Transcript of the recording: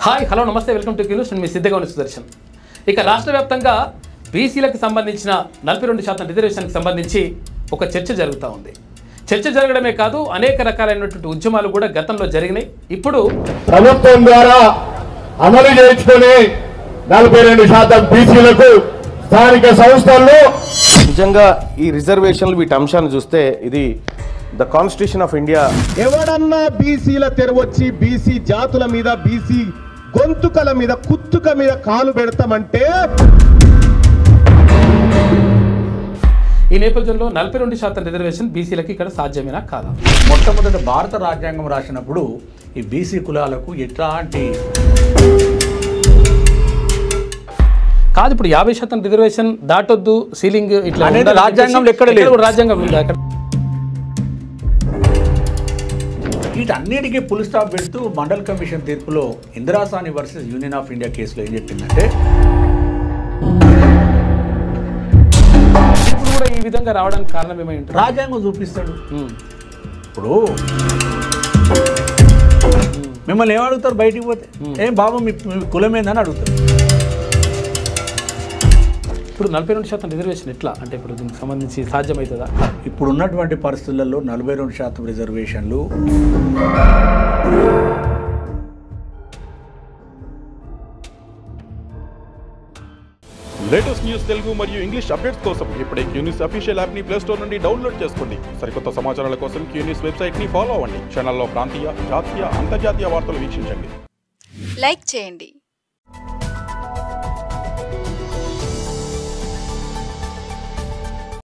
Hi hello నమస్తే welcome to news నేను మీ సిద్ధగౌని సుదర్శన్. ఇక రాష్ట్ర వ్యాప్తంగా బీసీలకు సంబంధించిన 42% రిజర్వేషన్కి సంబంధించి ఒక చర్చ జరుగుతూ ఉంది. చర్చ జరగడమే కాదు, అనేక రకాలైనటువంటి ఉద్యమాలు కూడా గతంలో జరిగినాయి. ఇప్పుడు ప్రభుత్వం ద్వారా అమలు చేయించుకొని 42% బీసీలకు స్థానిక సంస్థల్లో నిజంగా ఈ రిజర్వేషన్లు వీటి అంశాన్ని చూస్తే ఇది ద కాన్స్టిట్యూషన్ ఆఫ్ ఇండియా. ఎవడన్నా బీసీల తెరవచ్చి బీసీ జాతుల మీద బీసీ గొంతుకల మీద కుత్తుక మీద కాలు పెడతామంటే ఈ నేపథ్యంలో 42% రిజర్వేషన్ బీసీలకి ఇక్కడ సాధ్యమేనా కాదా? మొట్టమొదటి భారత రాజ్యాంగం రాసినప్పుడు ఈ బీసీ కులాలకు ఎట్లాంటి కాదు, ఇప్పుడు 50% రిజర్వేషన్ దాటొద్దు సీలింగ్ ఇట్లా అనేది రాజ్యాంగంలో ఎక్కడ లేదు. రాజ్యాంగం ఉందా అక్కడ? వీటన్నిటికీ ఫుల్ స్టాప్ పెడుతూ మండల్ కమిషన్ తీర్పులో Indra Sawhney versus union of India కేసులో ఏం చెప్పిందంటే, ఇప్పుడు కూడా ఈ విధంగా రావడానికి కారణం ఏమై ఉంటుంది? రాజ్యాంగం చూపిస్తాడు. ఇప్పుడు మిమ్మల్ని ఏమడుగుతారు బయటికి పోతే, ఏం బాబు మీ కులం ఏందని అడుగుతారు. ఇప్పుడు 42% రిజర్వేషన్ ఎట్లా అంటే ఇప్పుడు దీనికి సంబంధించి సాధ్యమవుతుందా? ఇప్పుడు ఉన్నటువంటి పరిస్థితులలో 42% రిజర్వేషన్లు లేటెస్ట్ న్యూస్ తెలుగు మరియు ఇంగ్లీష్ అప్డేట్స్ కోసం ఇప్పుడే క్యూన్యూస్ అఫీషియల్ యాప్ ని ప్లే స్టోర్ నుండి డౌన్లోడ్ చేసుకోండి. సరికొత్త సమాచారాల కోసం క్యూన్యూస్ వెబ్సైట్ ని ఫాలో అవ్వండి. ఛానల్లో ప్రాంతీయ, జాతీయ, అంతర్జాతీయ వార్తలు వీక్షించండి. లైక్ చేయండి.